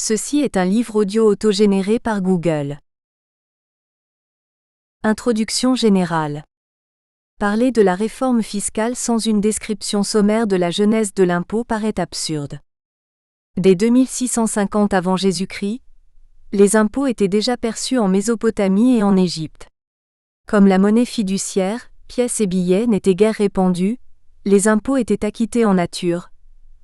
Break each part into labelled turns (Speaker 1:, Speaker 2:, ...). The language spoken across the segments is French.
Speaker 1: Ceci est un livre audio autogénéré par Google. Introduction générale. Parler de la réforme fiscale sans une description sommaire de la genèse de l'impôt paraît absurde. Dès 2650 avant Jésus-Christ, les impôts étaient déjà perçus en Mésopotamie et en Égypte. Comme la monnaie fiduciaire, pièces et billets n'étaient guère répandus, les impôts étaient acquittés en nature.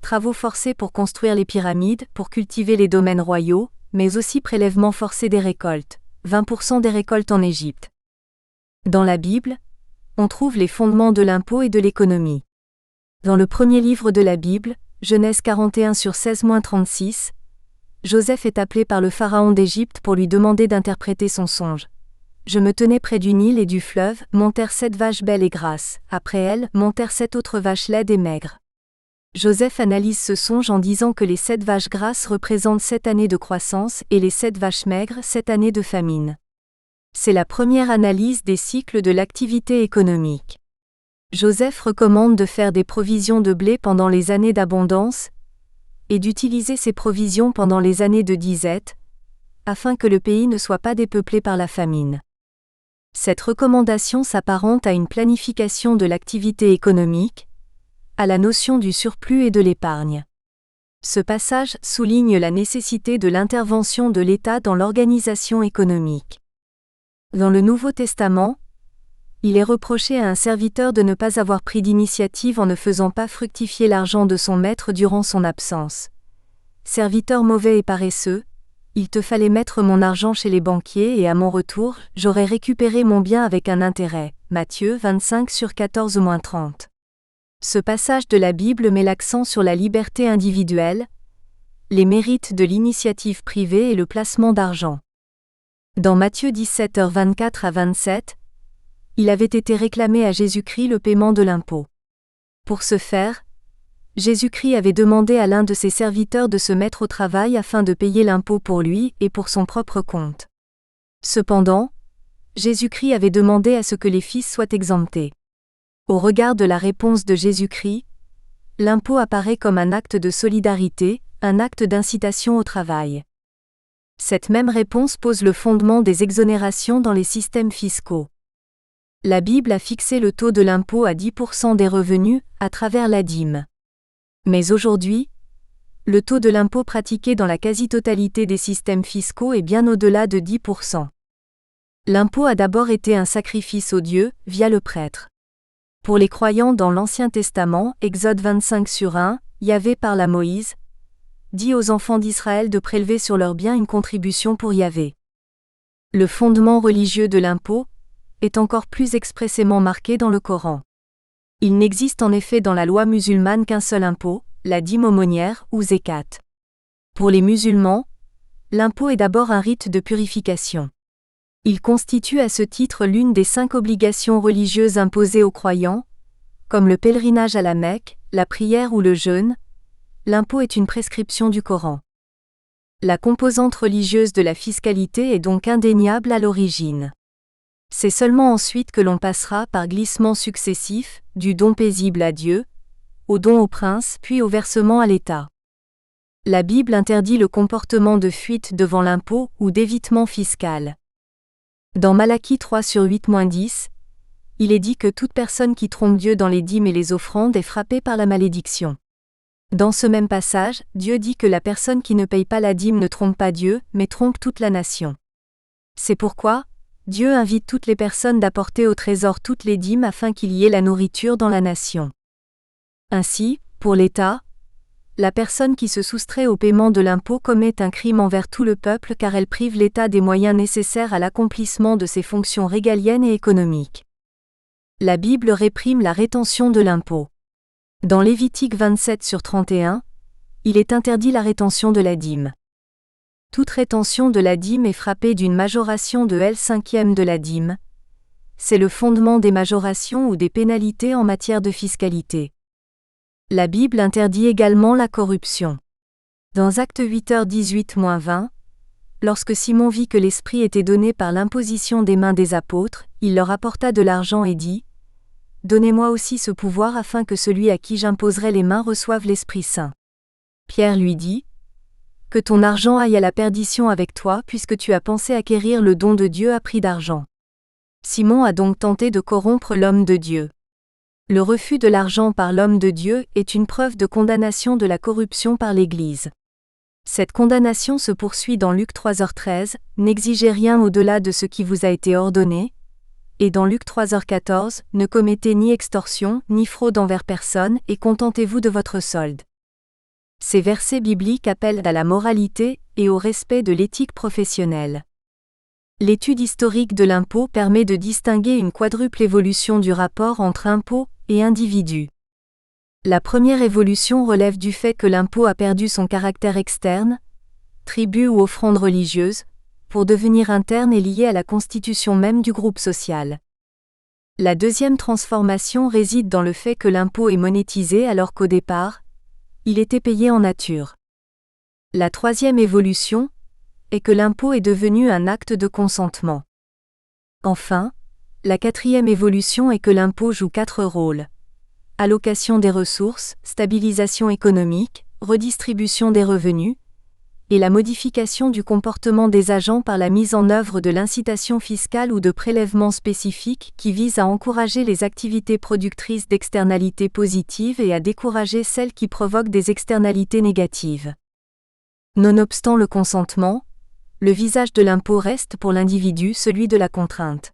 Speaker 1: Travaux forcés pour construire les pyramides, pour cultiver les domaines royaux, mais aussi prélèvements forcés des récoltes, 20% des récoltes en Égypte. Dans la Bible, on trouve les fondements de l'impôt et de l'économie. Dans le premier livre de la Bible, Genèse 41/16-36, Joseph est appelé par le pharaon d'Égypte pour lui demander d'interpréter son songe. Je me tenais près du Nil et du fleuve, montèrent 7 vaches belles et grasses, après elles, montèrent 7 autres vaches laides et maigres. Joseph analyse ce songe en disant que les 7 vaches grasses représentent 7 années de croissance et les 7 vaches maigres 7 années de famine. C'est la première analyse des cycles de l'activité économique. Joseph recommande de faire des provisions de blé pendant les années d'abondance et d'utiliser ces provisions pendant les années de disette, afin que le pays ne soit pas dépeuplé par la famine. Cette recommandation s'apparente à une planification de l'activité économique, à la notion du surplus et de l'épargne. Ce passage souligne la nécessité de l'intervention de l'État dans l'organisation économique. Dans le Nouveau Testament, il est reproché à un serviteur de ne pas avoir pris d'initiative en ne faisant pas fructifier l'argent de son maître durant son absence. Serviteur mauvais et paresseux, il te fallait mettre mon argent chez les banquiers et à mon retour, j'aurais récupéré mon bien avec un intérêt. Matthieu 25/14-30. Ce passage de la Bible met l'accent sur la liberté individuelle, les mérites de l'initiative privée et le placement d'argent. Dans Matthieu 17h24-27, il avait été réclamé à Jésus-Christ le paiement de l'impôt. Pour ce faire, Jésus-Christ avait demandé à l'un de ses serviteurs de se mettre au travail afin de payer l'impôt pour lui et pour son propre compte. Cependant, Jésus-Christ avait demandé à ce que les fils soient exemptés. Au regard de la réponse de Jésus-Christ, l'impôt apparaît comme un acte de solidarité, un acte d'incitation au travail. Cette même réponse pose le fondement des exonérations dans les systèmes fiscaux. La Bible a fixé le taux de l'impôt à 10% des revenus, à travers la dîme. Mais aujourd'hui, le taux de l'impôt pratiqué dans la quasi-totalité des systèmes fiscaux est bien au-delà de 10%. L'impôt a d'abord été un sacrifice aux dieux, via le prêtre. Pour les croyants dans l'Ancien Testament, Exode 25/1, Yahvé parle à Moïse, dit aux enfants d'Israël de prélever sur leurs biens une contribution pour Yahvé. Le fondement religieux de l'impôt est encore plus expressément marqué dans le Coran. Il n'existe en effet dans la loi musulmane qu'un seul impôt, la dîme aumônière ou zakat. Pour les musulmans, l'impôt est d'abord un rite de purification. Il constitue à ce titre l'une des 5 obligations religieuses imposées aux croyants, comme le pèlerinage à la Mecque, la prière ou le jeûne. L'impôt est une prescription du Coran. La composante religieuse de la fiscalité est donc indéniable à l'origine. C'est seulement ensuite que l'on passera par glissements successifs, du don paisible à Dieu, au don au prince puis au versement à l'État. La Bible interdit le comportement de fuite devant l'impôt ou d'évitement fiscal. Dans Malachie 3/8-10, il est dit que toute personne qui trompe Dieu dans les dîmes et les offrandes est frappée par la malédiction. Dans ce même passage, Dieu dit que la personne qui ne paye pas la dîme ne trompe pas Dieu, mais trompe toute la nation. C'est pourquoi, Dieu invite toutes les personnes d'apporter au trésor toutes les dîmes afin qu'il y ait la nourriture dans la nation. Ainsi, pour l'État, la personne qui se soustrait au paiement de l'impôt commet un crime envers tout le peuple car elle prive l'État des moyens nécessaires à l'accomplissement de ses fonctions régaliennes et économiques. La Bible réprime la rétention de l'impôt. Dans Lévitique 27/31, il est interdit la rétention de la dîme. Toute rétention de la dîme est frappée d'une majoration de L5e de la dîme. C'est le fondement des majorations ou des pénalités en matière de fiscalité. La Bible interdit également la corruption. Dans Actes 8h18-20, lorsque Simon vit que l'Esprit était donné par l'imposition des mains des apôtres, il leur apporta de l'argent et dit : « Donnez-moi aussi ce pouvoir afin que celui à qui j'imposerai les mains reçoive l'Esprit Saint. » Pierre lui dit : « Que ton argent aille à la perdition avec toi puisque tu as pensé acquérir le don de Dieu à prix d'argent. Simon a donc tenté de corrompre l'homme de Dieu. Le refus de l'argent par l'homme de Dieu est une preuve de condamnation de la corruption par l'Église. Cette condamnation se poursuit dans Luc 3h13, « N'exigez rien au-delà de ce qui vous a été ordonné », et dans Luc 3h14, « Ne commettez ni extorsion, ni fraude envers personne, et contentez-vous de votre solde ». Ces versets bibliques appellent à la moralité et au respect de l'éthique professionnelle. L'étude historique de l'impôt permet de distinguer une quadruple évolution du rapport entre impôt et individu. La première évolution relève du fait que l'impôt a perdu son caractère externe, tribut ou offrande religieuse, pour devenir interne et lié à la constitution même du groupe social. La deuxième transformation réside dans le fait que l'impôt est monétisé alors qu'au départ, il était payé en nature. La troisième évolution est que l'impôt est devenu un acte de consentement. Enfin, la quatrième évolution est que l'impôt joue 4 rôles: allocation des ressources, stabilisation économique, redistribution des revenus, et la modification du comportement des agents par la mise en œuvre de l'incitation fiscale ou de prélèvements spécifiques qui visent à encourager les activités productrices d'externalités positives et à décourager celles qui provoquent des externalités négatives. Nonobstant le consentement, le visage de l'impôt reste pour l'individu celui de la contrainte.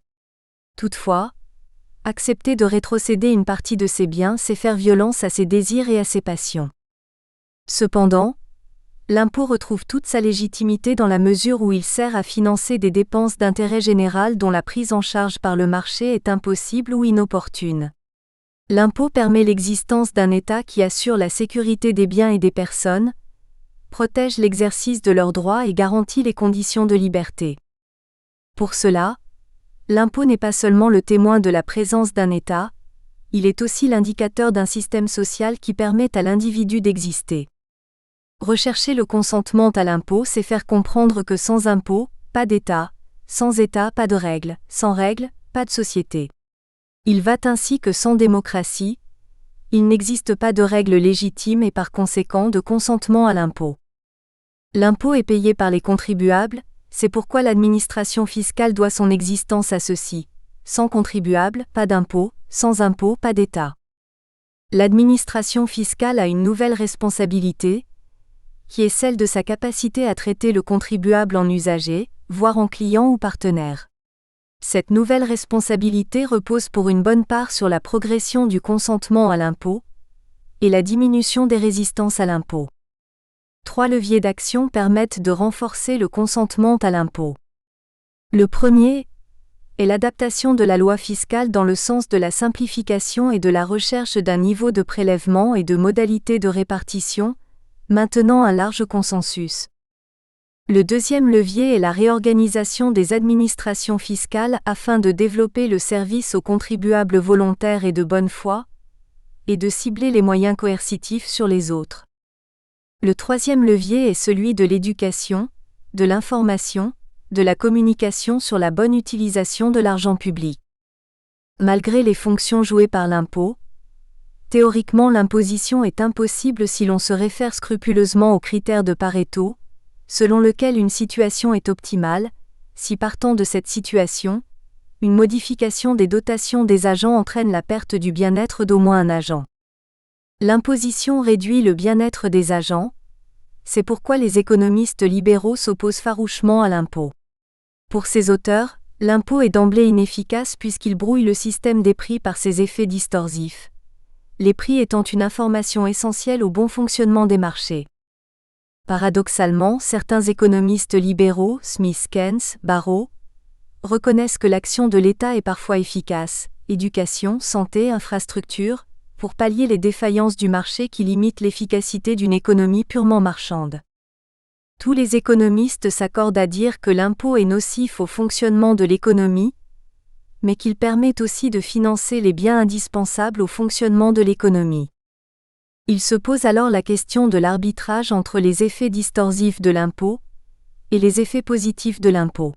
Speaker 1: Toutefois, accepter de rétrocéder une partie de ses biens, c'est faire violence à ses désirs et à ses passions. Cependant, l'impôt retrouve toute sa légitimité dans la mesure où il sert à financer des dépenses d'intérêt général dont la prise en charge par le marché est impossible ou inopportune. L'impôt permet l'existence d'un État qui assure la sécurité des biens et des personnes, protège l'exercice de leurs droits et garantit les conditions de liberté. Pour cela, l'impôt n'est pas seulement le témoin de la présence d'un État, il est aussi l'indicateur d'un système social qui permet à l'individu d'exister. Rechercher le consentement à l'impôt, c'est faire comprendre que sans impôt, pas d'État, sans État, pas de règles, sans règles, pas de société. Il va ainsi que sans démocratie, il n'existe pas de règles légitimes et par conséquent de consentement à l'impôt. L'impôt est payé par les contribuables, c'est pourquoi l'administration fiscale doit son existence à ceux-ci. Sans contribuables, pas d'impôt, sans impôt, pas d'État. L'administration fiscale a une nouvelle responsabilité, qui est celle de sa capacité à traiter le contribuable en usager, voire en client ou partenaire. Cette nouvelle responsabilité repose pour une bonne part sur la progression du consentement à l'impôt et la diminution des résistances à l'impôt. 3 leviers d'action permettent de renforcer le consentement à l'impôt. Le premier est l'adaptation de la loi fiscale dans le sens de la simplification et de la recherche d'un niveau de prélèvement et de modalités de répartition, maintenant un large consensus. Le deuxième levier est la réorganisation des administrations fiscales afin de développer le service aux contribuables volontaires et de bonne foi, et de cibler les moyens coercitifs sur les autres. Le troisième levier est celui de l'éducation, de l'information, de la communication sur la bonne utilisation de l'argent public. Malgré les fonctions jouées par l'impôt, théoriquement l'imposition est impossible si l'on se réfère scrupuleusement aux critères de Pareto, selon lequel une situation est optimale, si partant de cette situation, une modification des dotations des agents entraîne la perte du bien-être d'au moins un agent. L'imposition réduit le bien-être des agents, c'est pourquoi les économistes libéraux s'opposent farouchement à l'impôt. Pour ces auteurs, l'impôt est d'emblée inefficace puisqu'il brouille le système des prix par ses effets distorsifs, les prix étant une information essentielle au bon fonctionnement des marchés. Paradoxalement, certains économistes libéraux, Smith, Keynes, Barrow, reconnaissent que l'action de l'État est parfois efficace, éducation, santé, infrastructure, pour pallier les défaillances du marché qui limitent l'efficacité d'une économie purement marchande. Tous les économistes s'accordent à dire que l'impôt est nocif au fonctionnement de l'économie, mais qu'il permet aussi de financer les biens indispensables au fonctionnement de l'économie. Il se pose alors la question de l'arbitrage entre les effets distorsifs de l'impôt et les effets positifs de l'impôt.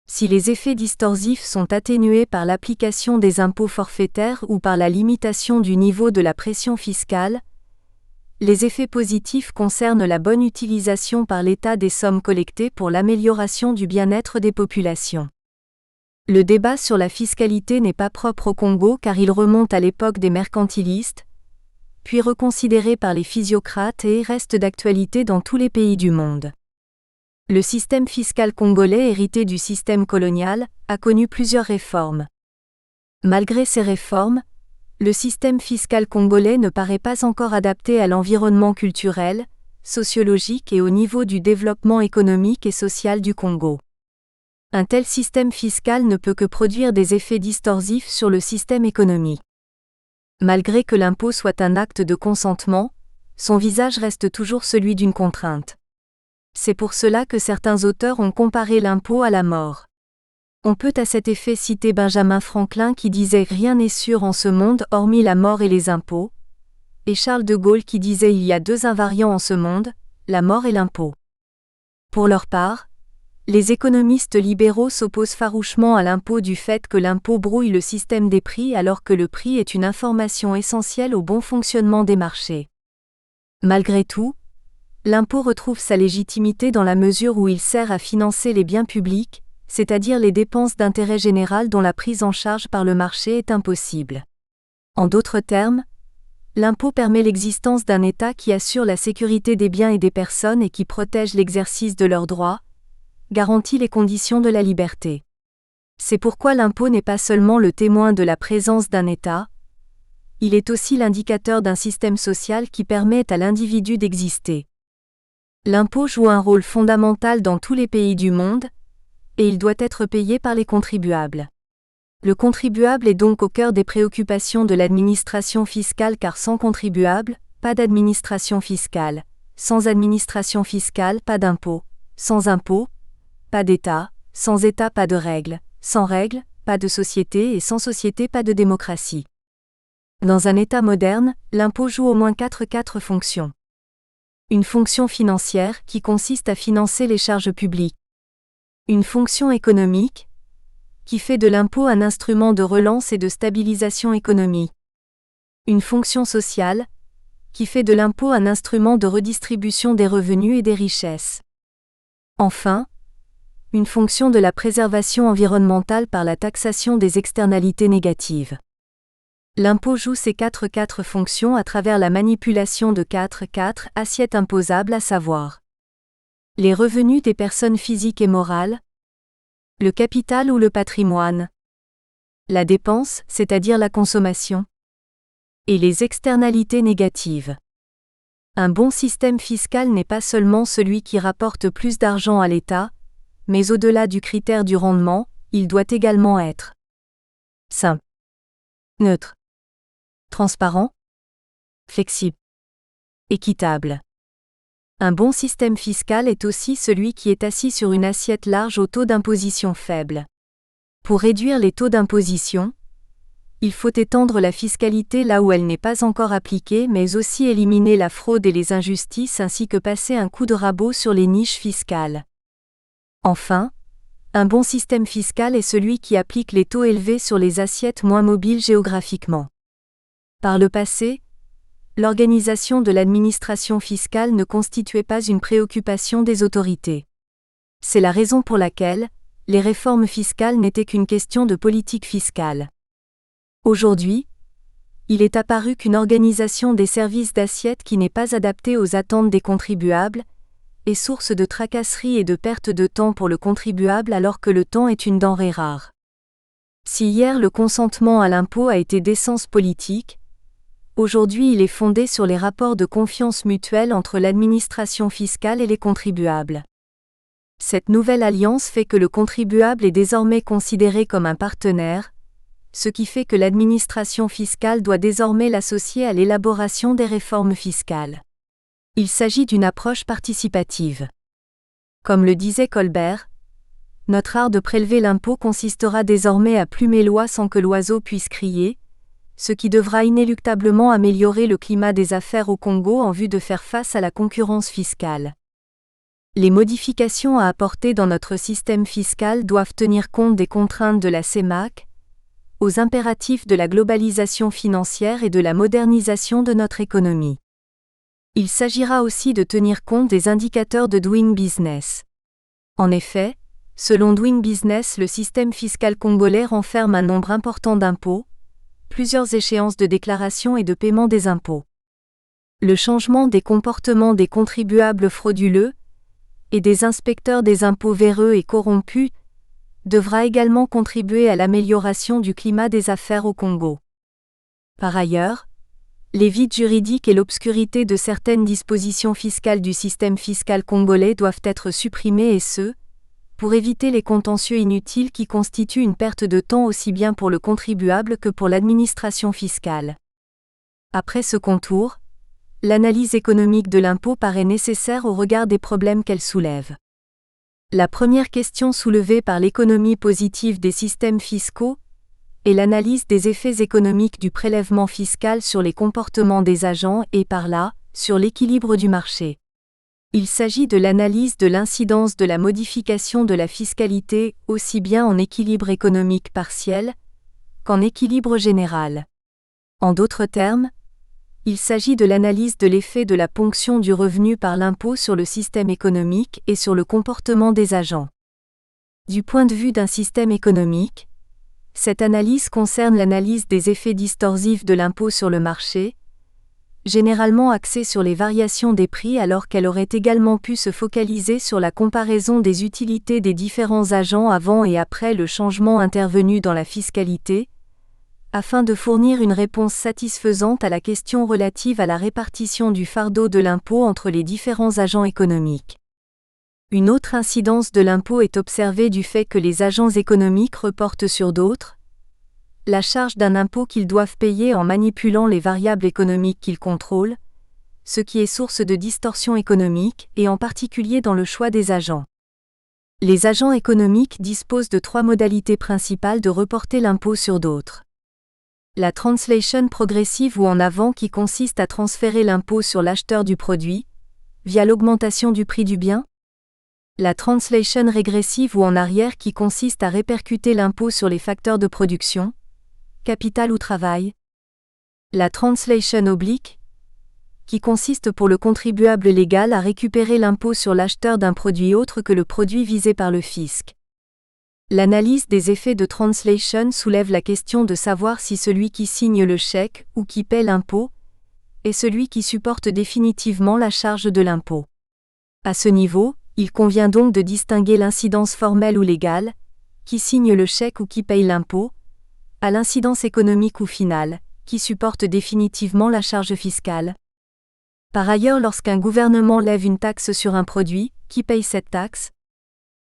Speaker 1: Si les effets distorsifs sont atténués par l'application des impôts forfaitaires ou par la limitation du niveau de la pression fiscale, Les effets positifs concernent la bonne utilisation par l'État des sommes collectées pour l'amélioration du bien-être des populations. Le débat sur la fiscalité n'est pas propre au Congo car il remonte à l'époque des mercantilistes, puis reconsidéré par les physiocrates et reste d'actualité dans tous les pays du monde. Le système fiscal congolais hérité du système colonial a connu plusieurs réformes. Malgré ces réformes, le système fiscal congolais ne paraît pas encore adapté à l'environnement culturel, sociologique et au niveau du développement économique et social du Congo. Un tel système fiscal ne peut que produire des effets distorsifs sur le système économique. Malgré que l'impôt soit un acte de consentement, son visage reste toujours celui d'une contrainte. C'est pour cela que certains auteurs ont comparé l'impôt à la mort. On peut à cet effet citer Benjamin Franklin qui disait « Rien n'est sûr en ce monde hormis la mort et les impôts », et Charles de Gaulle qui disait « Il y a deux invariants en ce monde, la mort et l'impôt ». Pour leur part, les économistes libéraux s'opposent farouchement à l'impôt du fait que l'impôt brouille le système des prix alors que le prix est une information essentielle au bon fonctionnement des marchés. Malgré tout, l'impôt retrouve sa légitimité dans la mesure où il sert à financer les biens publics, c'est-à-dire les dépenses d'intérêt général dont la prise en charge par le marché est impossible. En d'autres termes, l'impôt permet l'existence d'un État qui assure la sécurité des biens et des personnes et qui protège l'exercice de leurs droits, garantit les conditions de la liberté. C'est pourquoi l'impôt n'est pas seulement le témoin de la présence d'un État, il est aussi l'indicateur d'un système social qui permet à l'individu d'exister. L'impôt joue un rôle fondamental dans tous les pays du monde, et il doit être payé par les contribuables. Le contribuable est donc au cœur des préoccupations de l'administration fiscale car sans contribuable, pas d'administration fiscale, sans administration fiscale, pas d'impôt, sans impôt, pas d'État, sans État, pas de règles, sans règles, pas de société et sans société, pas de démocratie. Dans un État moderne, l'impôt joue au moins quatre fonctions. Une fonction financière qui consiste à financer les charges publiques. Une fonction économique qui fait de l'impôt un instrument de relance et de stabilisation économique. Une fonction sociale qui fait de l'impôt un instrument de redistribution des revenus et des richesses. Enfin, une fonction de la préservation environnementale par la taxation des externalités négatives. L'impôt joue ces quatre fonctions à travers la manipulation de quatre assiettes imposables à savoir les revenus des personnes physiques et morales, le capital ou le patrimoine, la dépense, c'est-à-dire la consommation, et les externalités négatives. Un bon système fiscal n'est pas seulement celui qui rapporte plus d'argent à l'État, mais au-delà du critère du rendement, il doit également être simple, neutre, transparent, flexible, équitable. Un bon système fiscal est aussi celui qui est assis sur une assiette large au taux d'imposition faible. Pour réduire les taux d'imposition, il faut étendre la fiscalité là où elle n'est pas encore appliquée mais aussi éliminer la fraude et les injustices ainsi que passer un coup de rabot sur les niches fiscales. Enfin, un bon système fiscal est celui qui applique les taux élevés sur les assiettes moins mobiles géographiquement. Par le passé, l'organisation de l'administration fiscale ne constituait pas une préoccupation des autorités. C'est la raison pour laquelle les réformes fiscales n'étaient qu'une question de politique fiscale. Aujourd'hui, il est apparu qu'une organisation des services d'assiette qui n'est pas adaptée aux attentes des contribuables est source de tracasseries et de perte de temps pour le contribuable alors que le temps est une denrée rare. Si hier le consentement à l'impôt a été d'essence politique, aujourd'hui il est fondé sur les rapports de confiance mutuelle entre l'administration fiscale et les contribuables. Cette nouvelle alliance fait que le contribuable est désormais considéré comme un partenaire, ce qui fait que l'administration fiscale doit désormais l'associer à l'élaboration des réformes fiscales. Il s'agit d'une approche participative. Comme le disait Colbert, notre art de prélever l'impôt consistera désormais à plumer l'oie sans que l'oiseau puisse crier, ce qui devra inéluctablement améliorer le climat des affaires au Congo en vue de faire face à la concurrence fiscale. Les modifications à apporter dans notre système fiscal doivent tenir compte des contraintes de la CEMAC, aux impératifs de la globalisation financière et de la modernisation de notre économie. Il s'agira aussi de tenir compte des indicateurs de Doing Business. En effet, selon Doing Business, le système fiscal congolais renferme un nombre important d'impôts, plusieurs échéances de déclaration et de paiement des impôts. Le changement des comportements des contribuables frauduleux et des inspecteurs des impôts véreux et corrompus devra également contribuer à l'amélioration du climat des affaires au Congo. Par ailleurs, les vides juridiques et l'obscurité de certaines dispositions fiscales du système fiscal congolais doivent être supprimés et ce, pour éviter les contentieux inutiles qui constituent une perte de temps aussi bien pour le contribuable que pour l'administration fiscale. Après ce contour, l'analyse économique de l'impôt paraît nécessaire au regard des problèmes qu'elle soulève. La première question soulevée par l'économie positive des systèmes fiscaux est l'analyse des effets économiques du prélèvement fiscal sur les comportements des agents et par là, sur l'équilibre du marché. Il s'agit de l'analyse de l'incidence de la modification de la fiscalité aussi bien en équilibre économique partiel qu'en équilibre général. En d'autres termes, il s'agit de l'analyse de l'effet de la ponction du revenu par l'impôt sur le système économique et sur le comportement des agents. Du point de vue d'un système économique, cette analyse concerne l'analyse des effets distorsifs de l'impôt sur le marché, généralement axée sur les variations des prix alors qu'elle aurait également pu se focaliser sur la comparaison des utilités des différents agents avant et après le changement intervenu dans la fiscalité, afin de fournir une réponse satisfaisante à la question relative à la répartition du fardeau de l'impôt entre les différents agents économiques. Une autre incidence de l'impôt est observée du fait que les agents économiques reportent sur d'autres la charge d'un impôt qu'ils doivent payer en manipulant les variables économiques qu'ils contrôlent, ce qui est source de distorsions économiques et en particulier dans le choix des agents. Les agents économiques disposent de 3 modalités principales de reporter l'impôt sur d'autres. La translation progressive ou en avant qui consiste à transférer l'impôt sur l'acheteur du produit, via l'augmentation du prix du bien. La translation régressive ou en arrière qui consiste à répercuter l'impôt sur les facteurs de production, capital ou travail. La translation oblique, qui consiste pour le contribuable légal à récupérer l'impôt sur l'acheteur d'un produit autre que le produit visé par le fisc. L'analyse des effets de translation soulève la question de savoir si celui qui signe le chèque ou qui paie l'impôt est celui qui supporte définitivement la charge de l'impôt. À ce niveau, il convient donc de distinguer l'incidence formelle ou légale, qui signe le chèque ou qui paye l'impôt, à l'incidence économique ou finale, qui supporte définitivement la charge fiscale. Par ailleurs, lorsqu'un gouvernement lève une taxe sur un produit, qui paye cette taxe ?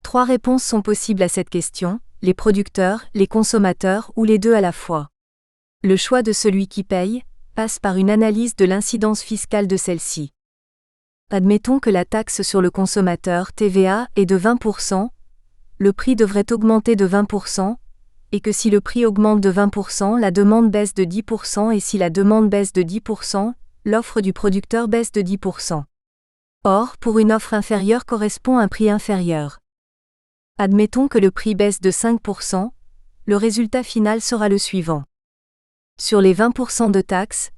Speaker 1: 3 réponses sont possibles à cette question, les producteurs, les consommateurs ou les deux à la fois. Le choix de celui qui paye passe par une analyse de l'incidence fiscale de celle-ci. Admettons que la taxe sur le consommateur TVA est de 20%, le prix devrait augmenter de 20%, et que si le prix augmente de 20%, la demande baisse de 10% et si la demande baisse de 10%, l'offre du producteur baisse de 10%. Or, pour une offre inférieure correspond un prix inférieur. Admettons que le prix baisse de 5%, le résultat final sera le suivant. Sur les 20% de taxes,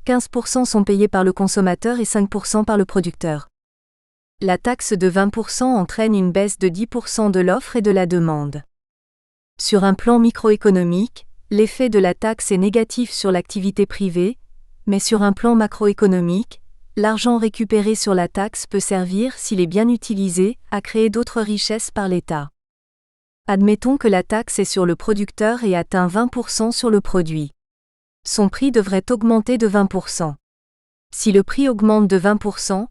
Speaker 1: 15% sont payés par le consommateur et 5% par le producteur. La taxe de 20% entraîne une baisse de 10% de l'offre et de la demande. Sur un plan microéconomique, l'effet de la taxe est négatif sur l'activité privée, mais sur un plan macroéconomique, l'argent récupéré sur la taxe peut servir, s'il est bien utilisé, à créer d'autres richesses par l'État. Admettons que la taxe est sur le producteur et atteint 20% sur le produit. Son prix devrait augmenter de 20%. Si le prix augmente de 20%,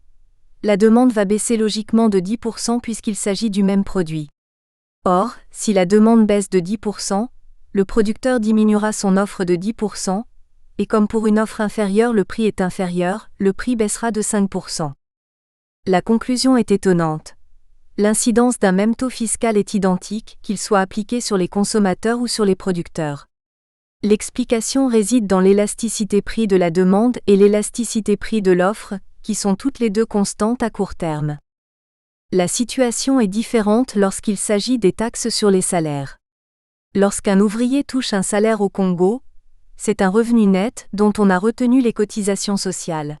Speaker 1: la demande va baisser logiquement de 10% puisqu'il s'agit du même produit. Or, si la demande baisse de 10%, le producteur diminuera son offre de 10%, et comme pour une offre inférieure le prix est inférieur, le prix baissera de 5%. La conclusion est étonnante. L'incidence d'un même taux fiscal est identique, qu'il soit appliqué sur les consommateurs ou sur les producteurs. L'explication réside dans l'élasticité prix de la demande et l'élasticité prix de l'offre, qui sont toutes les deux constantes à court terme. La situation est différente lorsqu'il s'agit des taxes sur les salaires. Lorsqu'un ouvrier touche un salaire au Congo, c'est un revenu net dont on a retenu les cotisations sociales.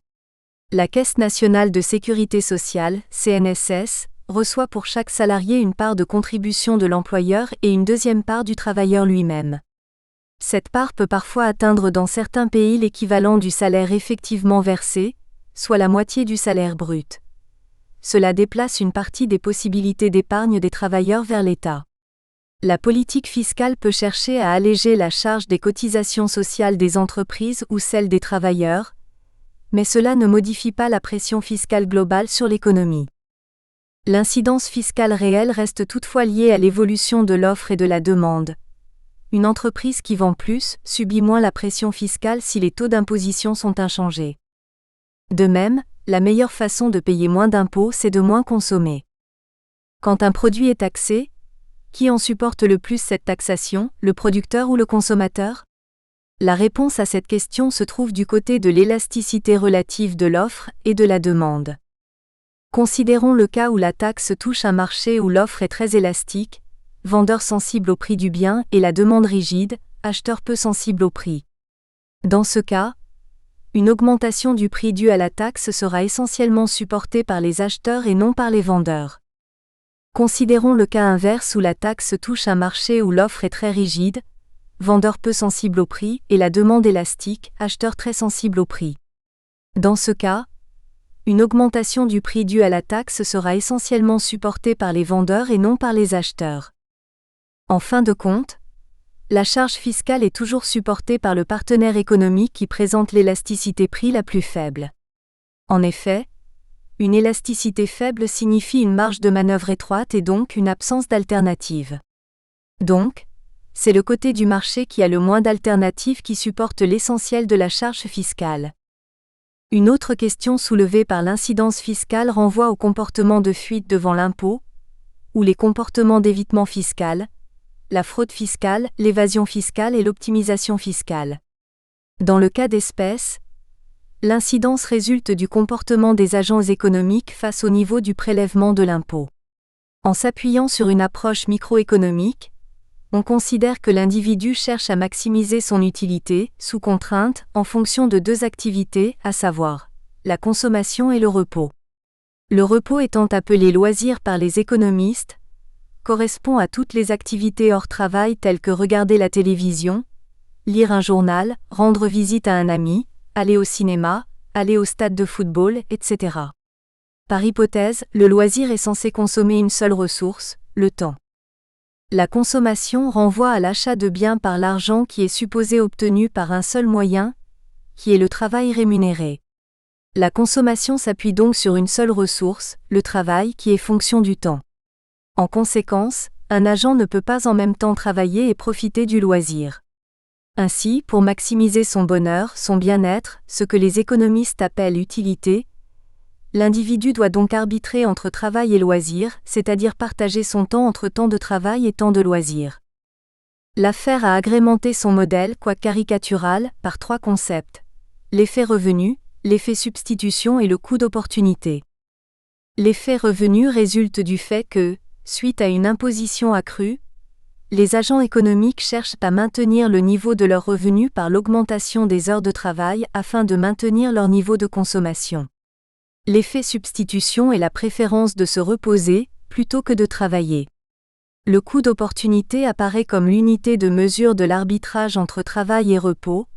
Speaker 1: La Caisse nationale de sécurité sociale, CNSS, reçoit pour chaque salarié une part de contribution de l'employeur et une deuxième part du travailleur lui-même. Cette part peut parfois atteindre dans certains pays l'équivalent du salaire effectivement versé, soit la moitié du salaire brut. Cela déplace une partie des possibilités d'épargne des travailleurs vers l'État. La politique fiscale peut chercher à alléger la charge des cotisations sociales des entreprises ou celle des travailleurs, mais cela ne modifie pas la pression fiscale globale sur l'économie. L'incidence fiscale réelle reste toutefois liée à l'évolution de l'offre et de la demande. Une entreprise qui vend plus subit moins la pression fiscale si les taux d'imposition sont inchangés. De même, la meilleure façon de payer moins d'impôts, c'est de moins consommer. Quand un produit est taxé, qui en supporte le plus cette taxation, le producteur ou le consommateur ? La réponse à cette question se trouve du côté de l'élasticité relative de l'offre et de la demande. Considérons le cas où la taxe touche un marché où l'offre est très élastique, vendeur sensible au prix du bien et la demande rigide, acheteur peu sensible au prix. Dans ce cas, une augmentation du prix due à la taxe sera essentiellement supportée par les acheteurs et non par les vendeurs. Considérons le cas inverse où la taxe touche un marché où l'offre est très rigide, vendeur peu sensible au prix et la demande élastique, acheteur très sensible au prix. Dans ce cas, une augmentation du prix due à la taxe sera essentiellement supportée par les vendeurs et non par les acheteurs. En fin de compte, la charge fiscale est toujours supportée par le partenaire économique qui présente l'élasticité prix la plus faible. En effet, une élasticité faible signifie une marge de manœuvre étroite et donc une absence d'alternative. Donc, c'est le côté du marché qui a le moins d'alternatives qui supporte l'essentiel de la charge fiscale. Une autre question soulevée par l'incidence fiscale renvoie au comportement de fuite devant l'impôt, ou les comportements d'évitement fiscal, la fraude fiscale, l'évasion fiscale et l'optimisation fiscale. Dans le cas d'espèce, l'incidence résulte du comportement des agents économiques face au niveau du prélèvement de l'impôt. En s'appuyant sur une approche microéconomique, on considère que l'individu cherche à maximiser son utilité, sous contrainte, en fonction de deux activités, à savoir la consommation et le repos. Le repos étant appelé loisir par les économistes, correspond à toutes les activités hors travail telles que regarder la télévision, lire un journal, rendre visite à un ami, aller au cinéma, aller au stade de football, etc. Par hypothèse, le loisir est censé consommer une seule ressource, le temps. La consommation renvoie à l'achat de biens par l'argent qui est supposé obtenu par un seul moyen, qui est le travail rémunéré. La consommation s'appuie donc sur une seule ressource, le travail qui est fonction du temps. En conséquence, un agent ne peut pas en même temps travailler et profiter du loisir. Ainsi, pour maximiser son bonheur, son bien-être, ce que les économistes appellent utilité, l'individu doit donc arbitrer entre travail et loisir, c'est-à-dire partager son temps entre temps de travail et temps de loisir. L'affaire a agrémenté son modèle, quoique caricatural, par trois concepts: l'effet revenu, l'effet substitution et le coût d'opportunité. L'effet revenu résulte du fait que, suite à une imposition accrue, les agents économiques cherchent à maintenir le niveau de leurs revenus par l'augmentation des heures de travail afin de maintenir leur niveau de consommation. L'effet substitution est la préférence de se reposer, plutôt que de travailler. Le coût d'opportunité apparaît comme l'unité de mesure de l'arbitrage entre travail et repos,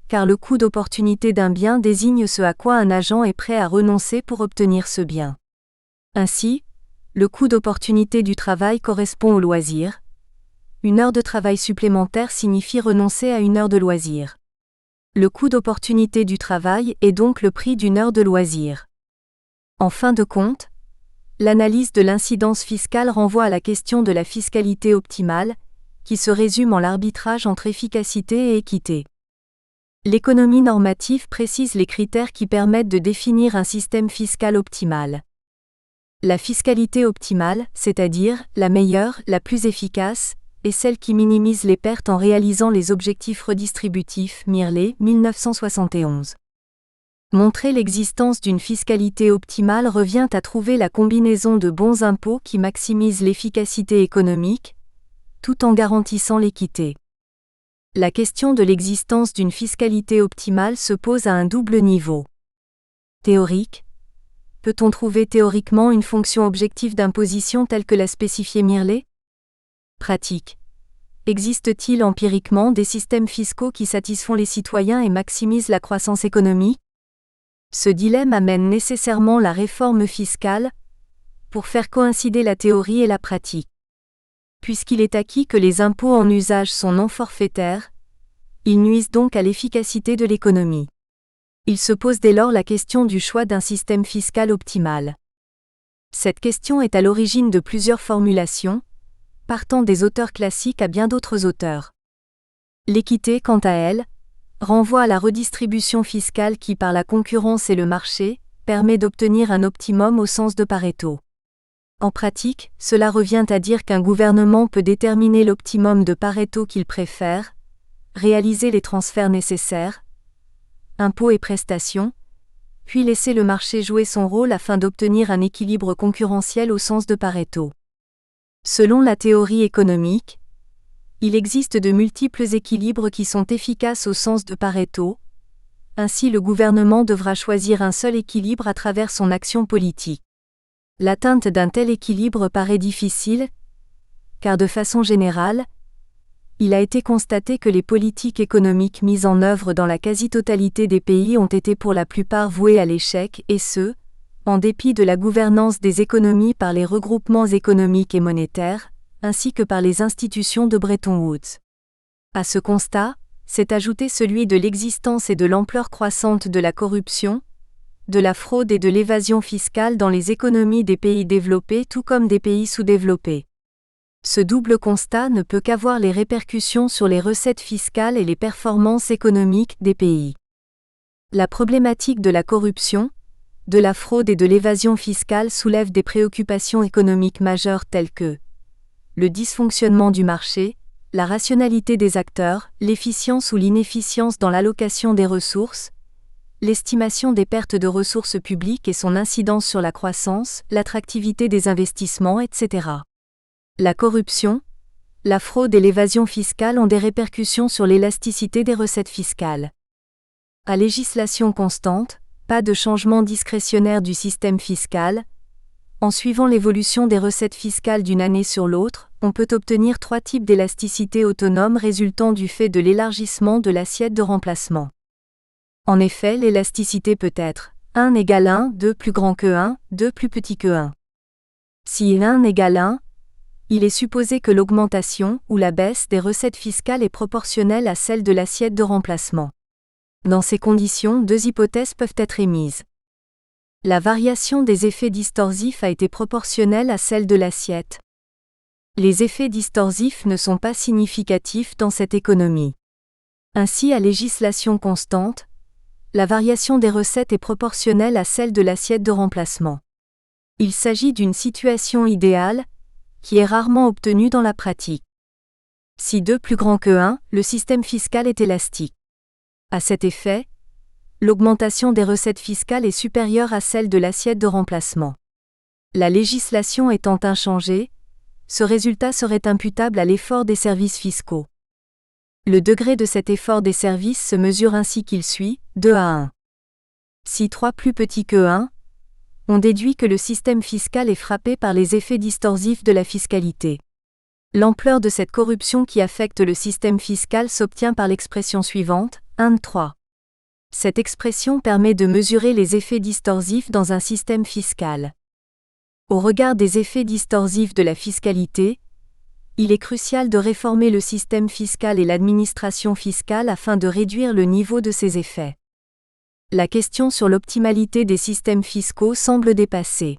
Speaker 1: car le coût d'opportunité d'un bien désigne ce à quoi un agent est prêt à renoncer pour obtenir ce bien. Ainsi, le coût d'opportunité du travail correspond au loisir. Une heure de travail supplémentaire signifie renoncer à une heure de loisir. Le coût d'opportunité du travail est donc le prix d'une heure de loisir. En fin de compte, l'analyse de l'incidence fiscale renvoie à la question de la fiscalité optimale, qui se résume en l'arbitrage entre efficacité et équité. L'économie normative précise les critères qui permettent de définir un système fiscal optimal. La fiscalité optimale, c'est-à-dire la meilleure, la plus efficace, est celle qui minimise les pertes en réalisant les objectifs redistributifs, Mirlet, 1971. Montrer l'existence d'une fiscalité optimale revient à trouver la combinaison de bons impôts qui maximise l'efficacité économique, tout en garantissant l'équité. La question de l'existence d'une fiscalité optimale se pose à un double niveau. Théorique. Peut-on trouver théoriquement une fonction objective d'imposition telle que l'a spécifié Mirlet? Pratique. Existe-t-il empiriquement des systèmes fiscaux qui satisfont les citoyens et maximisent la croissance économique? Ce dilemme amène nécessairement la réforme fiscale pour faire coïncider la théorie et la pratique. Puisqu'il est acquis que les impôts en usage sont non forfaitaires, ils nuisent donc à l'efficacité de l'économie. Il se pose dès lors la question du choix d'un système fiscal optimal. Cette question est à l'origine de plusieurs formulations, partant des auteurs classiques à bien d'autres auteurs. L'équité, quant à elle, renvoie à la redistribution fiscale qui, par la concurrence et le marché, permet d'obtenir un optimum au sens de Pareto. En pratique, cela revient à dire qu'un gouvernement peut déterminer l'optimum de Pareto qu'il préfère, réaliser les transferts nécessaires, impôts et prestations, puis laisser le marché jouer son rôle afin d'obtenir un équilibre concurrentiel au sens de Pareto. Selon la théorie économique, il existe de multiples équilibres qui sont efficaces au sens de Pareto, ainsi le gouvernement devra choisir un seul équilibre à travers son action politique. L'atteinte d'un tel équilibre paraît difficile, car de façon générale, il a été constaté que les politiques économiques mises en œuvre dans la quasi-totalité des pays ont été pour la plupart vouées à l'échec et ce, en dépit de la gouvernance des économies par les regroupements économiques et monétaires, ainsi que par les institutions de Bretton Woods. À ce constat, s'est ajouté celui de l'existence et de l'ampleur croissante de la corruption, de la fraude et de l'évasion fiscale dans les économies des pays développés tout comme des pays sous-développés. Ce double constat ne peut qu'avoir les répercussions sur les recettes fiscales et les performances économiques des pays. La problématique de la corruption, de la fraude et de l'évasion fiscale soulève des préoccupations économiques majeures telles que le dysfonctionnement du marché, la rationalité des acteurs, l'efficience ou l'inefficience dans l'allocation des ressources, l'estimation des pertes de ressources publiques et son incidence sur la croissance, l'attractivité des investissements, etc. La corruption, la fraude et l'évasion fiscale ont des répercussions sur l'élasticité des recettes fiscales. À législation constante, pas de changement discrétionnaire du système fiscal. En suivant l'évolution des recettes fiscales d'une année sur l'autre, on peut obtenir trois types d'élasticité autonome résultant du fait de l'élargissement de l'assiette de remplacement. En effet, l'élasticité peut être 1 égale 1, 2 plus grand que 1, 2 plus petit que 1. Si 1 égale 1, il est supposé que l'augmentation ou la baisse des recettes fiscales est proportionnelle à celle de l'assiette de remplacement. Dans ces conditions, deux hypothèses peuvent être émises. La variation des effets distorsifs a été proportionnelle à celle de l'assiette. Les effets distorsifs ne sont pas significatifs dans cette économie. Ainsi, à législation constante, la variation des recettes est proportionnelle à celle de l'assiette de remplacement. Il s'agit d'une situation idéale, qui est rarement obtenue dans la pratique. Si 2 plus grand que 1, le système fiscal est élastique. À cet effet, l'augmentation des recettes fiscales est supérieure à celle de l'assiette de remplacement. La législation étant inchangée, ce résultat serait imputable à l'effort des services fiscaux. Le degré de cet effort des services se mesure ainsi qu'il suit, 2 à 1. Si 3 plus petit que 1, on déduit que le système fiscal est frappé par les effets distorsifs de la fiscalité. L'ampleur de cette corruption qui affecte le système fiscal s'obtient par l'expression suivante, 1 de 3. Cette expression permet de mesurer les effets distorsifs dans un système fiscal. Au regard des effets distorsifs de la fiscalité, il est crucial de réformer le système fiscal et l'administration fiscale afin de réduire le niveau de ces effets. La question sur l'optimalité des systèmes fiscaux semble dépassée.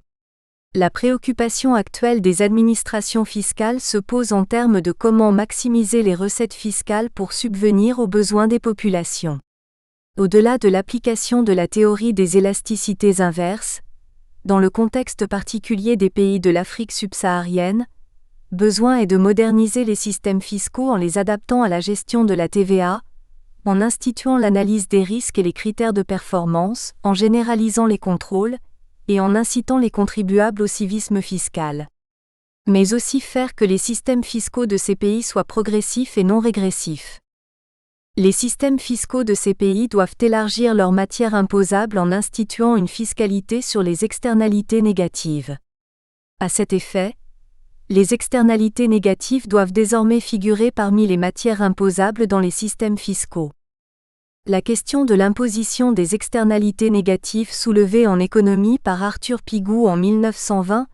Speaker 1: La préoccupation actuelle des administrations fiscales se pose en termes de comment maximiser les recettes fiscales pour subvenir aux besoins des populations. Au-delà de l'application de la théorie des élasticités inverses, dans le contexte particulier des pays de l'Afrique subsaharienne, besoin est de moderniser les systèmes fiscaux en les adaptant à la gestion de la TVA, en instituant l'analyse des risques et les critères de performance, en généralisant les contrôles, et en incitant les contribuables au civisme fiscal. Mais aussi faire que les systèmes fiscaux de ces pays soient progressifs et non régressifs. Les systèmes fiscaux de ces pays doivent élargir leur matière imposable en instituant une fiscalité sur les externalités négatives. À cet effet, les externalités négatives doivent désormais figurer parmi les matières imposables dans les systèmes fiscaux. La question de l'imposition des externalités négatives soulevée en économie par Arthur Pigou en 1920,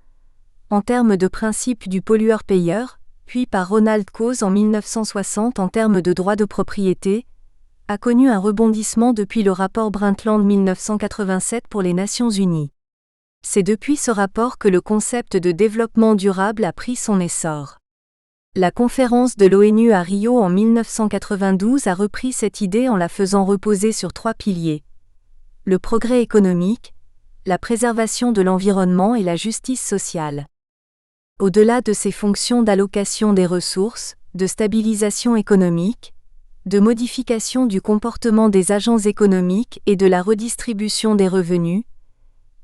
Speaker 1: en termes de principe du pollueur-payeur, puis par Ronald Coase en 1960 en termes de droit de propriété, a connu un rebondissement depuis le rapport Brundtland 1987 pour les Nations Unies. C'est depuis ce rapport que le concept de développement durable a pris son essor. La conférence de l'ONU à Rio en 1992 a repris cette idée en la faisant reposer sur 3 piliers: le progrès économique, la préservation de l'environnement et la justice sociale. Au-delà de ses fonctions d'allocation des ressources, de stabilisation économique, de modification du comportement des agents économiques et de la redistribution des revenus,